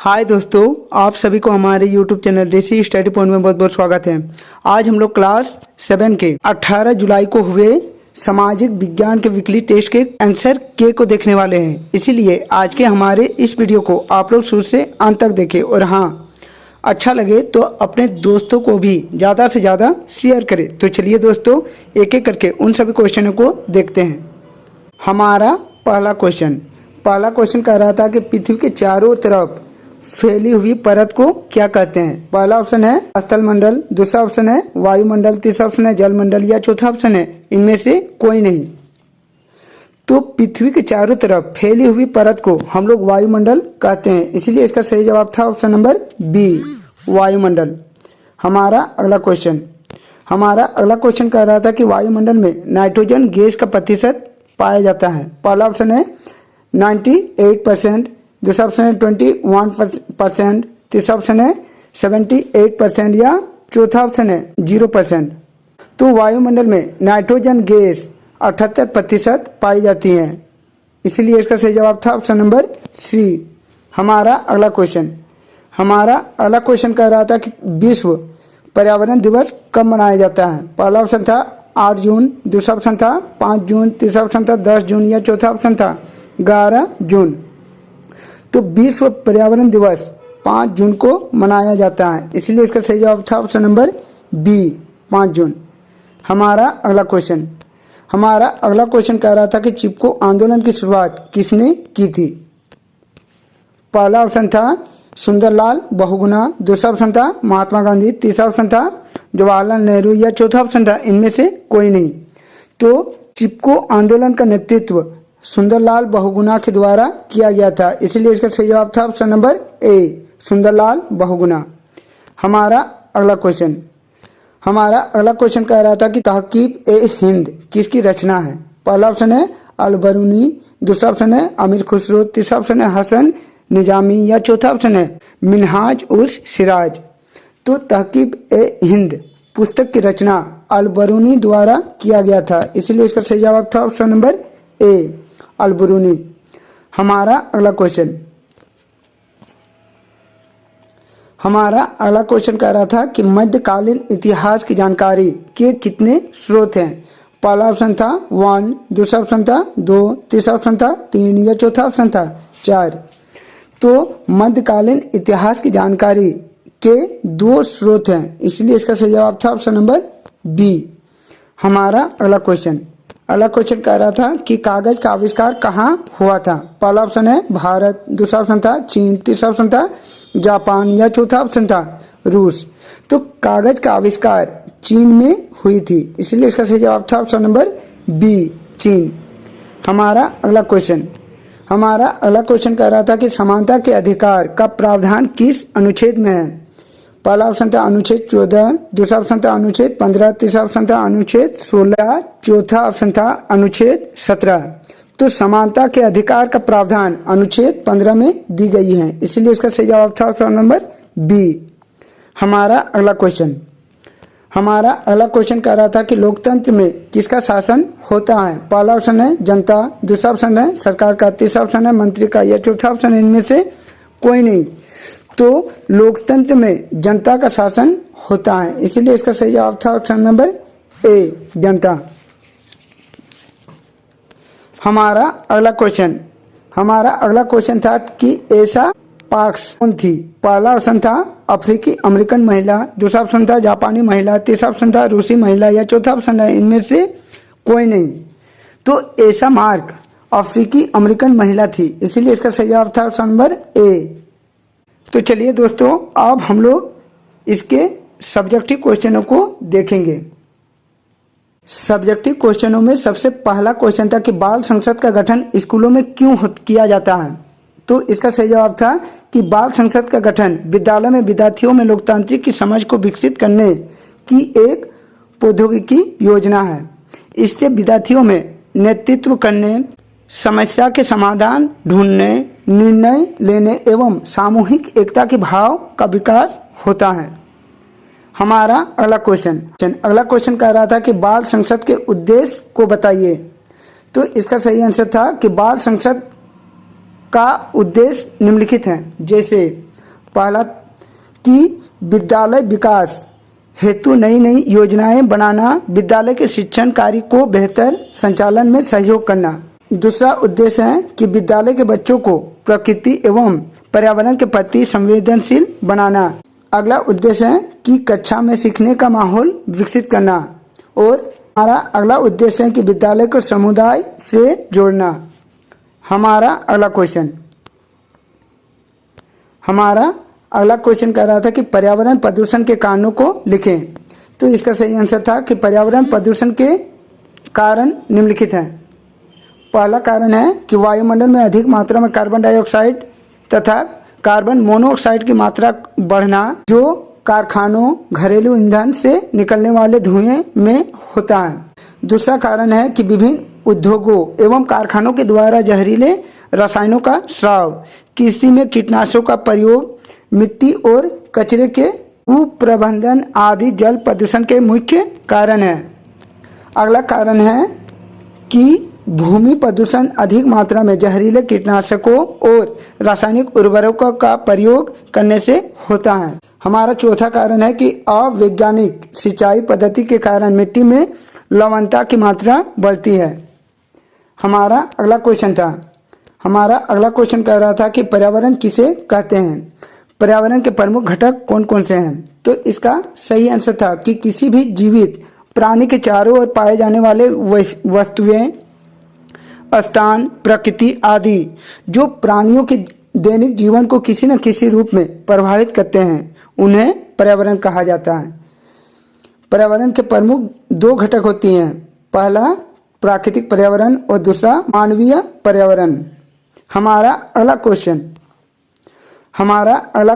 हाय दोस्तों, आप सभी को हमारे YouTube चैनल देसी स्टडी पॉइंट में बहुत बहुत स्वागत है। आज हम लोग क्लास 7 के 18 जुलाई को हुए सामाजिक विज्ञान के वीकली टेस्ट के आंसर के को देखने वाले हैं। इसीलिए आज के हमारे इस वीडियो को आप लोग शुरू से अंत तक देखें और हाँ, अच्छा लगे तो अपने दोस्तों को भी ज़्यादा से ज़्यादा शेयर करें। तो चलिए दोस्तों, एक एक करके उन सभी क्वेश्चनों को देखते हैं। हमारा पहला क्वेश्चन कह रहा था कि पृथ्वी के चारों तरफ फैली हुई परत को क्या कहते हैं। पहला ऑप्शन है स्थल मंडल, दूसरा ऑप्शन है वायुमंडल, तीसरा ऑप्शन है जलमंडल या चौथा ऑप्शन है इनमें से कोई नहीं। तो पृथ्वी के चारों तरफ फैली हुई परत को हम लोग वायुमंडल कहते हैं, इसलिए इसका सही जवाब था ऑप्शन नंबर बी, वायुमंडल। हमारा अगला क्वेश्चन कह रहा था कि वायुमंडल में नाइट्रोजन गैस का प्रतिशत पाया जाता है। पहला ऑप्शन है 98%, दूसरा ऑप्शन है 21%, तीसरा ऑप्शन है 78% या चौथा ऑप्शन है 0%। तो वायुमंडल में नाइट्रोजन गैस 78% पाई जाती है, इसलिए इसका सही जवाब था ऑप्शन नंबर सी। हमारा अगला क्वेश्चन कह रहा था कि विश्व पर्यावरण दिवस कब मनाया जाता है। पहला ऑप्शन था 8 जून, दूसरा ऑप्शन था 5 जून, तीसरा ऑप्शन था 10 जून या चौथा ऑप्शन था 11 जून। तो विश्व पर्यावरण दिवस 5 जून को मनाया जाता है, इसलिए इसका सही जवाब था ऑप्शन नंबर बी, 5 जून। हमारा अगला क्वेश्चन कह रहा था कि चिपको आंदोलन की शुरुआत किसने की थी। पहला ऑप्शन था सुंदरलाल बहुगुणा, दूसरा ऑप्शन था महात्मा गांधी, तीसरा ऑप्शन था जवाहरलाल नेहरू या चौथा ऑप्शन था इनमें से कोई नहीं। तो चिपको आंदोलन का नेतृत्व सुंदरलाल बहुगुणा के द्वारा किया गया था, इसलिए इसका सही जवाब था option number A, Sunderlal Bahuguna. हमारा अगला क्वेश्चन कह रहा था कि तहकीब ए हिंद किसकी रचना है। पहला ऑप्शन है अल-बरूनी, दूसरा ऑप्शन है अमीर खुसरो, तीसरा ऑप्शन है हसन निजामी या चौथा ऑप्शन है मिनहाज उस सिराज। तो तहकीब ए हिंद पुस्तक की रचना अल-बरूनी द्वारा किया गया था, इसलिए इसका सही जवाब था ऑप्शन नंबर ए, अल-बरूनी। हमारा अगला क्वेश्चन कह रहा था कि मध्यकालीन इतिहास की जानकारी के कितने स्रोत हैं। पहला ऑप्शन था 1, दूसरा ऑप्शन था 2, तीसरा ऑप्शन था 3 या चौथा ऑप्शन था 4। तो मध्यकालीन इतिहास की जानकारी के 2 स्रोत हैं, इसलिए इसका सही जवाब था ऑप्शन नंबर बी। हमारा अगला क्वेश्चन कह रहा था कि कागज का आविष्कार कहाँ हुआ था। पहला ऑप्शन है भारत, दूसरा ऑप्शन था चीन, तीसरा ऑप्शन था जापान या चौथा ऑप्शन था रूस। तो कागज का आविष्कार चीन में हुई थी, इसलिए इसका सही जवाब था ऑप्शन नंबर बी, चीन। हमारा अगला क्वेश्चन कह रहा था कि समानता के अधिकार का प्रावधान किस अनुच्छेद में है। पहला ऑप्शन था अनुच्छेद 14, दूसरा ऑप्शन था अनुच्छेद 15, तीसरा ऑप्शन था अनुच्छेद 16, चौथा ऑप्शन था अनुच्छेद 17। तो समानता के अधिकार का प्रावधान अनुच्छेद 15 में दी गई है, इसलिए इसका सही जवाब था ऑप्शन नंबर बी। हमारा अगला क्वेश्चन कह रहा था कि लोकतंत्र में किसका शासन होता है। पहला ऑप्शन है जनता, दूसरा ऑप्शन है सरकार का, तीसरा ऑप्शन है मंत्री का या चौथा ऑप्शन है इनमें से कोई नहीं। तो लोकतंत्र में जनता का शासन होता है, इसलिए इसका सही जवाब था ऑप्शन नंबर ए, जनता। हमारा अगला क्वेश्चन था कि ऐसा पाक्स कौन थी। पहला ऑप्शन था अफ्रीकी अमेरिकन महिला, दूसरा ऑप्शन था जापानी महिला, तीसरा ऑप्शन था रूसी महिला या चौथा ऑप्शन है इनमें से कोई नहीं। तो ऐसा मार्क अफ्रीकी अमेरिकन महिला थी, इसीलिए इसका सही जवाब था ऑप्शन नंबर ए। तो चलिए दोस्तों, अब हम लोग इसके सब्जेक्टिव क्वेश्चनों को देखेंगे। सब्जेक्टिव क्वेश्चनों में सबसे पहला क्वेश्चन था कि बाल संसद का गठन स्कूलों में क्यों किया जाता है। तो इसका सही जवाब था कि बाल संसद का गठन विद्यालय में विद्यार्थियों में लोकतांत्रिक की समझ को विकसित करने की एक प्रौद्योगिकी योजना है। इससे विद्यार्थियों में नेतृत्व करने, समस्या के समाधान ढूंढने, निर्णय लेने एवं सामूहिक एकता के भाव का विकास होता है। हमारा अगला क्वेश्चन कह रहा था कि बाल संसद के उद्देश्य को बताइए। तो इसका सही आंसर था कि बाल संसद का उद्देश्य निम्नलिखित हैं, जैसे पहला कि विद्यालय विकास हेतु नई नई योजनाएं बनाना, विद्यालय के शिक्षण कार्य को बेहतर संचालन में सहयोग करना। दूसरा उद्देश्य है कि विद्यालय के बच्चों को प्रकृति एवं पर्यावरण के प्रति संवेदनशील बनाना। अगला उद्देश्य है कि कक्षा में सीखने का माहौल विकसित करना। और हमारा अगला उद्देश्य है कि विद्यालय को समुदाय से जोड़ना। हमारा अगला क्वेश्चन कह रहा था कि पर्यावरण प्रदूषण के कारणों को लिखें। तो इसका सही आंसर था कि पर्यावरण प्रदूषण के कारण निम्नलिखित हैं। पहला कारण है कि वायुमंडल में अधिक मात्रा में कार्बन डाइऑक्साइड तथा कार्बन मोनोऑक्साइड की मात्रा बढ़ना, जो कारखानों, घरेलू ईंधन से निकलने वाले धुएं में होता है। दूसरा कारण है कि विभिन्न उद्योगों एवं कारखानों के द्वारा जहरीले रसायनों का स्राव, कृषि में कीटनाशकों का प्रयोग, मिट्टी और कचरे के कुप्रबंधन आदि जल प्रदूषण के मुख्य कारण है। अगला कारण है कि भूमि प्रदूषण अधिक मात्रा में जहरीले कीटनाशकों और रासायनिक उर्वरकों का प्रयोग करने से होता है। हमारा चौथा कारण है कि अवैज्ञानिक सिंचाई पद्धति के कारण मिट्टी में लवणता की मात्रा बढ़ती है। हमारा अगला क्वेश्चन कह रहा था कि पर्यावरण किसे कहते हैं, पर्यावरण के प्रमुख घटक कौन कौन से हैं। तो इसका सही आंसर था कि किसी भी जीवित प्राणी के चारों ओर पाए जाने वाले वस्तुएं, स्थान, प्रकृति आदि जो प्राणियों के दैनिक जीवन को किसी न किसी रूप में प्रभावित करते हैं, उन्हें पर्यावरण कहा जाता है। पर्यावरण के प्रमुख दो घटक होती हैं, पहला प्राकृतिक पर्यावरण और दूसरा मानवीय पर्यावरण। हमारा अगला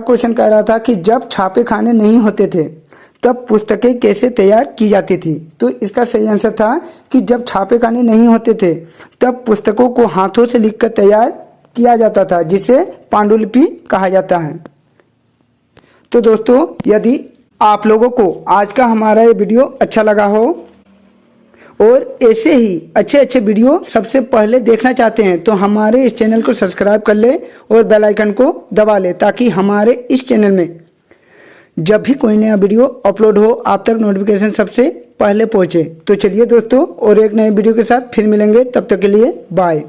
क्वेश्चन कह रहा था कि जब छापे खाने नहीं होते थे तब पुस्तकें कैसे तैयार की जाती थी। तो इसका सही आंसर था कि जब छापे खाने नहीं होते थे तब पुस्तकों को हाथों से लिखकर तैयार किया जाता था, जिसे पांडुलिपि कहा जाता है। तो दोस्तों, यदि आप लोगों को आज का हमारा ये वीडियो अच्छा लगा हो और ऐसे ही अच्छे वीडियो सबसे पहले देखना चाहते हैं तो हमारे इस चैनल को सब्सक्राइब कर ले और बेल आइकन को दबा ले, ताकि हमारे इस चैनल में जब भी कोई नया वीडियो अपलोड हो आप तक नोटिफिकेशन सबसे पहले पहुंचे। तो चलिए दोस्तों, और एक नए वीडियो के साथ फिर मिलेंगे, तब तक के लिए बाय।